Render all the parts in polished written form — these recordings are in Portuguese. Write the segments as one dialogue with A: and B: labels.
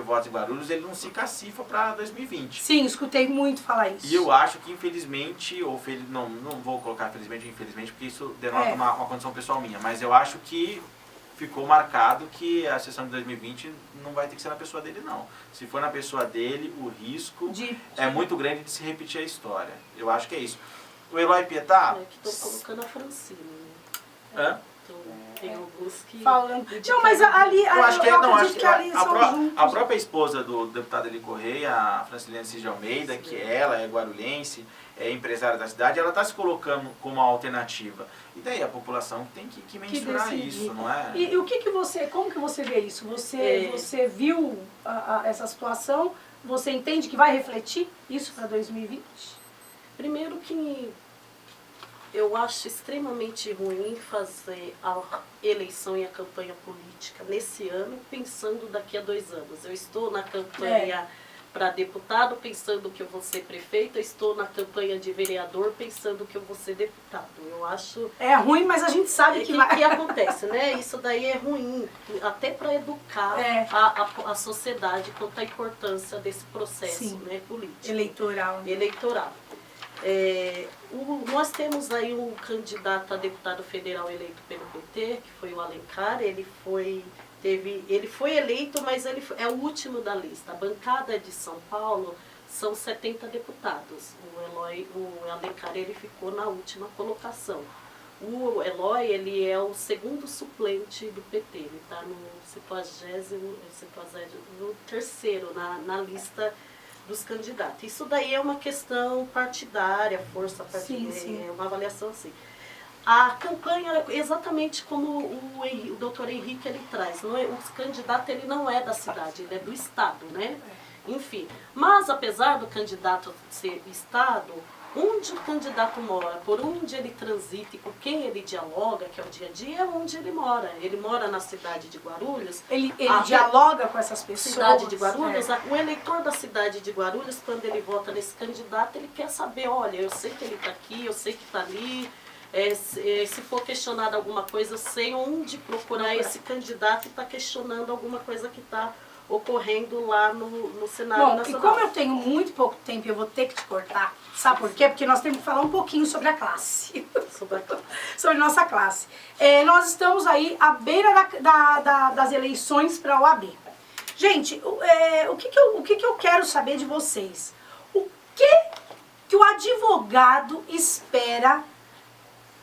A: votos em Guarulhos, ele não se cacifa para 2020.
B: Sim, escutei muito falar isso.
A: E eu acho que infelizmente, não vou colocar felizmente ou infelizmente, porque isso denota uma condição pessoal minha, mas eu acho que ficou marcado que a sessão de 2020 não vai ter que ser na pessoa dele, não. Se for na pessoa dele, o risco é muito grande de se repetir a história. Eu acho que é isso. O Eloy Pietá...
C: É que estou colocando a Francine.
A: Hã?
C: Tem alguns que...
B: Falando. Não, mas ali...
A: Eu acho que,
B: a
A: própria esposa do deputado Eli Correia, a Francilene Cid de Almeida, que ela é guarulhense, é empresária da cidade, ela está se colocando como uma alternativa. E daí a população tem que mensurar isso, não é?
B: E o que você, como que você vê isso? Você viu essa situação? Você entende que vai refletir isso para 2020?
C: Primeiro que eu acho extremamente ruim fazer a eleição e a campanha política nesse ano, pensando daqui a 2 anos. Eu estou na campanha para deputado, pensando que eu vou ser prefeito, eu estou na campanha de vereador, pensando que eu vou ser deputado. Eu acho...
B: É ruim, mas a gente sabe que vai...
C: que acontece, né? Isso daí é ruim, até para educar a sociedade quanto à importância desse processo, né, político. Eleitoral. Nós temos aí um candidato a deputado federal eleito pelo PT, que foi o Alencar. Ele foi eleito, mas ele é o último da lista. A bancada de São Paulo são 70 deputados. O Alencar, ele ficou na última colocação. O Eloy, ele é o segundo suplente do PT. Ele está no 73º na lista dos candidatos. Isso daí é uma questão partidária, força partidária, é uma avaliação assim. A campanha, exatamente como o doutor Henrique ele traz, não é, o candidato ele não é da cidade, ele é do estado, né? Enfim, mas apesar do candidato ser estado, onde o candidato mora, por onde ele transita e com quem ele dialoga, que é o dia a dia, é onde ele mora. Ele mora na cidade de Guarulhos.
B: Ele dialoga com essas pessoas.
C: Cidade de Guarulhos, o eleitor da cidade de Guarulhos, quando ele vota nesse candidato, ele quer saber, olha, eu sei que ele está aqui, eu sei que está ali, se for questionado alguma coisa, eu sei onde procurar esse candidato e está questionando alguma coisa que está ocorrendo lá no cenário nacional.
B: E como eu tenho muito pouco tempo, eu vou ter que te cortar. Sabe por quê? Porque nós temos que falar um pouquinho sobre a classe. Sobre nossa classe. Nós estamos aí à beira das eleições para a OAB. Gente, o que eu quero saber de vocês? O que o advogado espera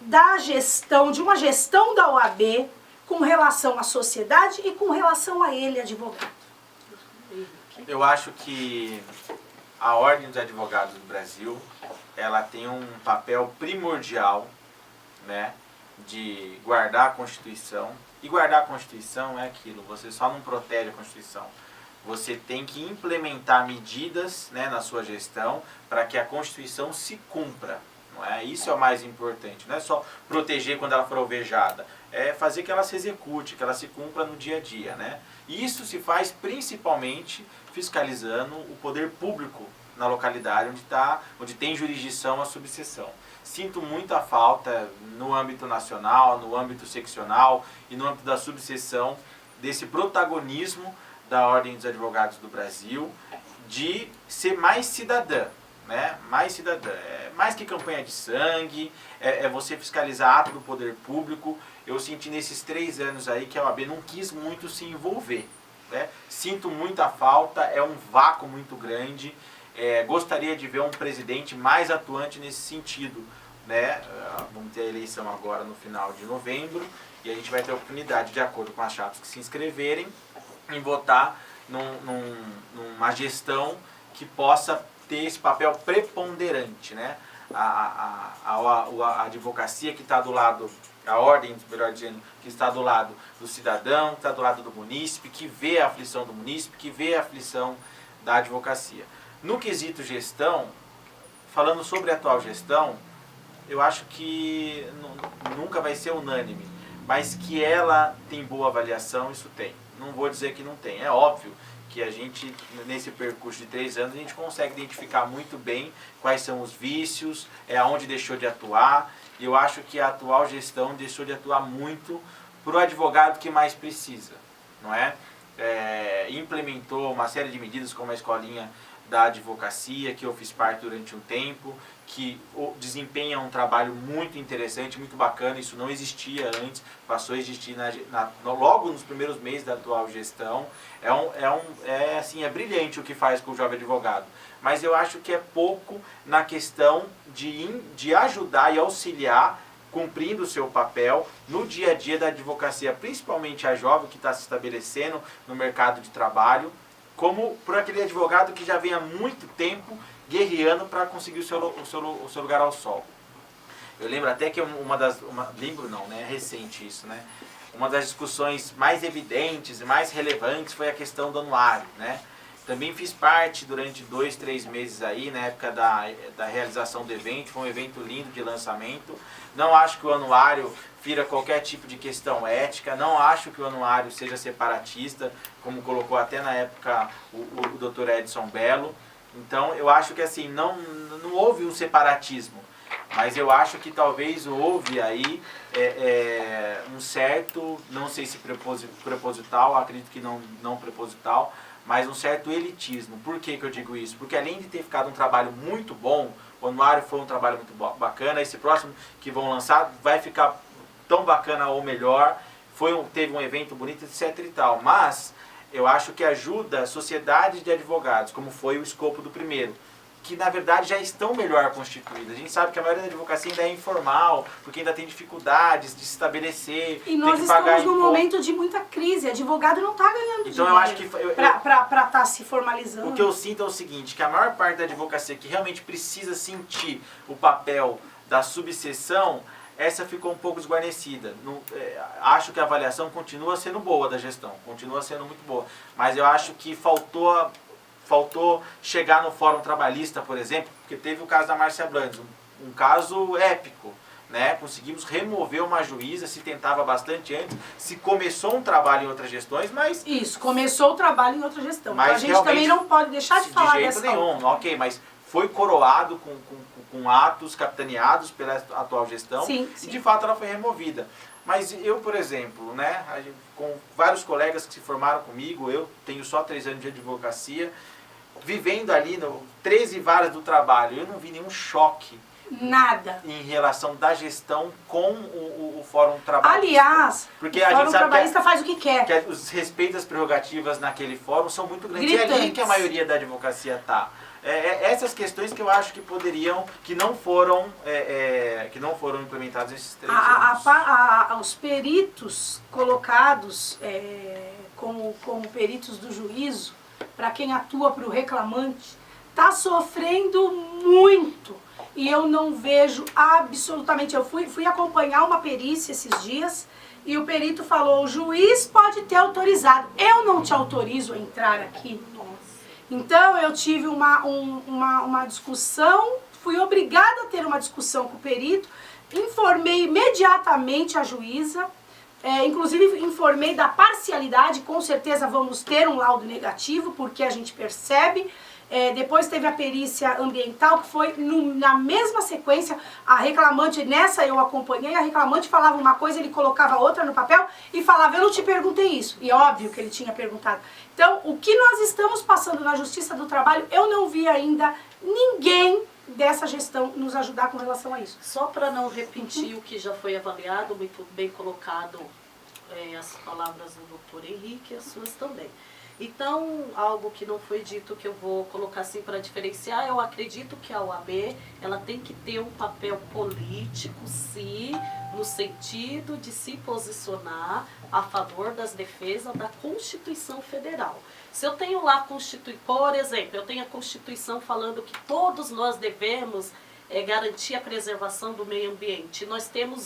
B: da gestão, de uma gestão da OAB com relação à sociedade e com relação a ele, advogado?
A: Eu acho que a Ordem dos Advogados do Brasil, ela tem um papel primordial, né, de guardar a Constituição. E guardar a Constituição é aquilo, você só não protege a Constituição. Você tem que implementar medidas, né, na sua gestão para que a Constituição se cumpra. Não é? Isso é o mais importante, não é só proteger quando ela for alvejada, é fazer que ela se execute, que ela se cumpra no dia a dia, né? E isso se faz principalmente fiscalizando o poder público na localidade onde tem jurisdição a subseção. Sinto muita falta no âmbito nacional, no âmbito seccional e no âmbito da subseção desse protagonismo da Ordem dos Advogados do Brasil de ser mais cidadã. Né? Mais cidadã, mais que campanha de sangue, é você fiscalizar ato do poder público. Eu senti nesses 3 anos aí que a OAB não quis muito se envolver, né? Sinto muita falta, é um vácuo muito grande, gostaria de ver um presidente mais atuante nesse sentido, né? Vamos ter a eleição agora no final de novembro e a gente vai ter a oportunidade, de acordo com as chapas que se inscreverem, em votar numa gestão que possa ter esse papel preponderante, né? A advocacia que está do lado, a ordem, melhor dizendo, que está do lado do cidadão, que está do lado do munícipe, que vê a aflição do munícipe, que vê a aflição da advocacia. No quesito gestão, falando sobre a atual gestão, eu acho que nunca vai ser unânime, mas que ela tem boa avaliação, isso tem. Não vou dizer que não tem, é óbvio que a gente, nesse percurso de 3 anos, a gente consegue identificar muito bem quais são os vícios, aonde deixou de atuar, e eu acho que a atual gestão deixou de atuar muito para o advogado que mais precisa, não é? implementou uma série de medidas como a escolinha da advocacia, que eu fiz parte durante um tempo, que desempenha um trabalho muito interessante, muito bacana. Isso não existia antes, passou a existir logo nos primeiros meses da atual gestão. É brilhante o que faz com o jovem advogado, mas eu acho que é pouco na questão de ajudar e auxiliar, cumprindo o seu papel no dia a dia da advocacia, principalmente a jovem que está se estabelecendo no mercado de trabalho, como por aquele advogado que já vem há muito tempo guerreando para conseguir o seu lugar ao sol. Eu lembro até que é recente isso, né? Uma das discussões mais evidentes e mais relevantes foi a questão do anuário, né? Também fiz parte durante 2, 3 meses aí, na época da realização do evento. Foi um evento lindo de lançamento. Não acho que o anuário fira qualquer tipo de questão ética. Não acho que o anuário seja separatista, como colocou até na época o Dr. Edson Bello. Então, eu acho que assim, não houve um separatismo. Mas eu acho que talvez houve aí um certo, não sei se proposital, acredito que não proposital, mas um certo elitismo. Por que eu digo isso? Porque além de ter ficado um trabalho muito bom, o anuário foi um trabalho muito bacana, esse próximo que vão lançar vai ficar tão bacana ou melhor, teve um evento bonito, etc e tal. Mas eu acho que ajuda a sociedade de advogados, como foi o escopo do primeiro, que na verdade já estão melhor constituídas. A gente sabe que a maioria da advocacia ainda é informal, porque ainda tem dificuldades de se estabelecer,
B: e nós
A: tem que pagar
B: estamos num momento de muita crise, advogado não está ganhando
A: então,
B: dinheiro
A: eu acho que
B: para estar se formalizando.
A: O que eu sinto é o seguinte, que a maior parte da advocacia que realmente precisa sentir o papel da subseção, essa ficou um pouco desguarnecida. Acho que a avaliação continua sendo boa da gestão, continua sendo muito boa, mas eu acho que faltou chegar no Fórum Trabalhista, por exemplo, porque teve o caso da Márcia Brandes, um caso épico, né? Conseguimos remover uma juíza, se tentava bastante antes, se começou um trabalho em outras gestões, mas...
B: Isso, começou o trabalho em outra gestão.
A: Mas
B: então a gente também não pode deixar de falar dessa
A: De jeito nenhum, ok, mas foi coroado com atos capitaneados pela atual gestão,
B: sim.
A: E de fato ela foi removida. Mas eu, por exemplo, né, com vários colegas que se formaram comigo, eu tenho só 3 anos de advocacia, vivendo ali 13 varas do trabalho, eu não vi nenhum choque.
B: Nada.
A: Em relação da gestão com o Fórum Trabalhista.
B: Aliás,
A: porque
B: o
A: a
B: Fórum
A: gente sabe
B: Trabalhista faz o que quer.
A: Que os respeitos às prerrogativas naquele fórum são muito grandes.
B: Gritantes.
A: E é ali que a maioria da advocacia está. Essas questões que eu acho que poderiam, que não foram implementadas nesses 3 anos.
B: Os peritos colocados como peritos do juízo, para quem atua para o reclamante, está sofrendo muito. E eu não vejo absolutamente... Eu fui acompanhar uma perícia esses dias e o perito falou, o juiz pode ter autorizado. Eu não te autorizo a entrar aqui. Então eu tive uma discussão, fui obrigada a ter uma discussão com o perito, informei imediatamente a juíza, inclusive informei da parcialidade, com certeza vamos ter um laudo negativo, porque a gente percebe. Depois teve a perícia ambiental, que foi na mesma sequência, a reclamante, nessa eu acompanhei, a reclamante falava uma coisa, ele colocava outra no papel e falava, eu não te perguntei isso. E óbvio que ele tinha perguntado. Então, o que nós estamos passando na Justiça do Trabalho, eu não vi ainda ninguém dessa gestão nos ajudar com relação a isso.
C: Só para não repetir o que já foi avaliado, muito bem colocado as palavras do Dr. Henrique e as suas também. Então, algo que não foi dito, que eu vou colocar assim para diferenciar, eu acredito que a OAB ela tem que ter um papel político, sim, no sentido de se posicionar a favor das defesas da Constituição Federal. Se eu tenho lá, por exemplo, eu tenho a Constituição falando que todos nós devemos garantir a preservação do meio ambiente. Nós tendo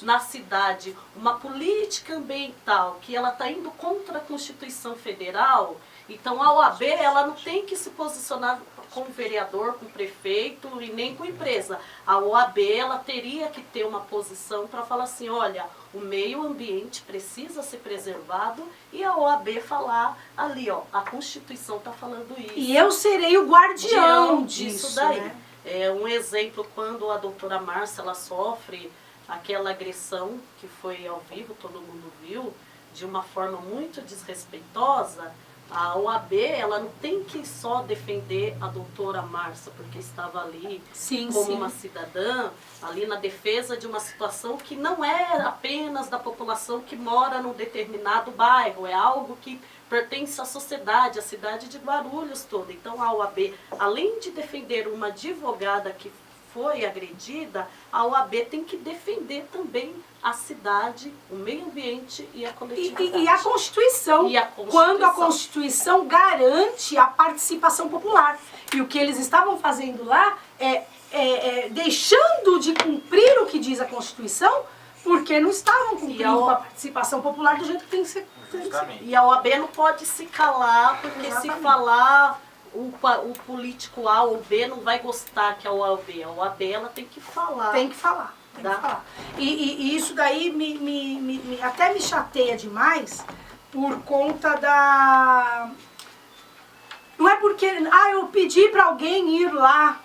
C: na cidade uma política ambiental que ela está indo contra a Constituição Federal, então a OAB ela não tem que se posicionar com o vereador, com o prefeito e nem com a empresa. A OAB ela teria que ter uma posição para falar assim, olha, o meio ambiente precisa ser preservado e a OAB falar ali, ó, a Constituição está falando isso.
B: E eu serei o guardião disso
C: daí.
B: Né?
C: Um exemplo, quando a doutora Márcia ela sofre aquela agressão que foi ao vivo, todo mundo viu, de uma forma muito desrespeitosa, a OAB, ela não tem que só defender a doutora Márcia, porque estava ali como uma cidadã, ali na defesa de uma situação que não é apenas da população que mora num determinado bairro, é algo que pertence à sociedade, à cidade de Guarulhos toda. Então a OAB, além de defender uma advogada que foi agredida, a OAB tem que defender também a cidade, o meio ambiente e a coletividade.
B: E a Constituição, quando a Constituição garante a participação popular. E o que eles estavam fazendo lá deixando de cumprir o que diz a Constituição, porque não estavam cumprindo a participação popular do jeito que tem que ser.
C: E a OAB não pode se calar, porque se falar, o político A ou B não vai gostar que a OAB. A OAB ela tem que falar.
B: Tem que falar. Tem que falar. E isso daí até me chateia demais por conta da... Não é porque eu pedi para alguém ir lá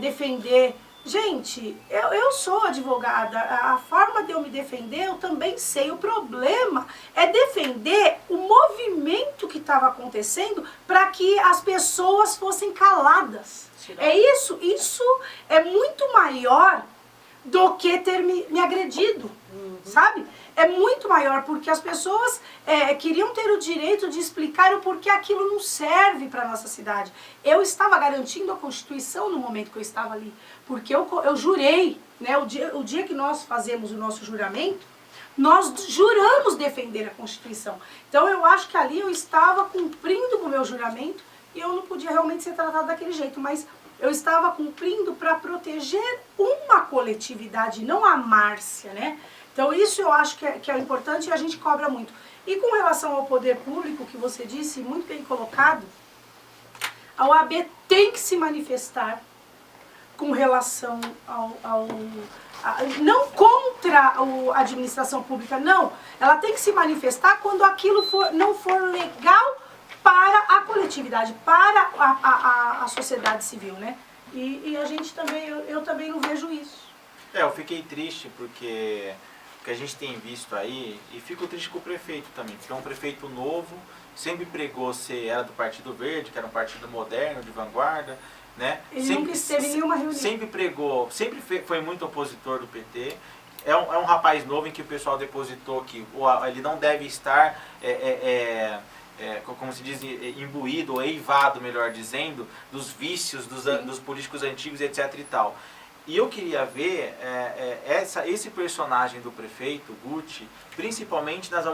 B: defender. Gente, eu sou advogada, a forma de eu me defender eu também sei. O problema é defender o movimento que estava acontecendo para que as pessoas fossem caladas. Isso é muito maior do que ter me agredido, sabe? É muito maior, porque as pessoas queriam ter o direito de explicar o porquê aquilo não serve para a nossa cidade. Eu estava garantindo a Constituição no momento que eu estava ali, porque eu jurei, né, o dia que nós fazemos o nosso juramento, nós juramos defender a Constituição. Então eu acho que ali eu estava cumprindo com o meu juramento e eu não podia realmente ser tratada daquele jeito, mas eu estava cumprindo para proteger uma coletividade, não a Márcia, né? Então isso eu acho que é importante e a gente cobra muito. E com relação ao poder público, que você disse, muito bem colocado, a OAB tem que se manifestar com relação não contra a administração pública, não. Ela tem que se manifestar quando aquilo não for legal para a coletividade, para a sociedade civil, né? E a gente também, eu também não vejo isso.
A: Eu fiquei triste porque a gente tem visto aí, e fico triste com o prefeito também, porque é um prefeito novo, sempre pregou era do Partido Verde, que era um partido moderno, de vanguarda, né?
B: Ele nunca esteve em nenhuma reunião.
A: Sempre pregou, sempre foi muito opositor do PT. É um rapaz novo em que o pessoal depositou que ele não deve estar, como se diz, imbuído ou eivado, melhor dizendo, dos vícios dos políticos antigos, etc. e tal. E eu queria ver esse personagem do prefeito, Guti, principalmente nas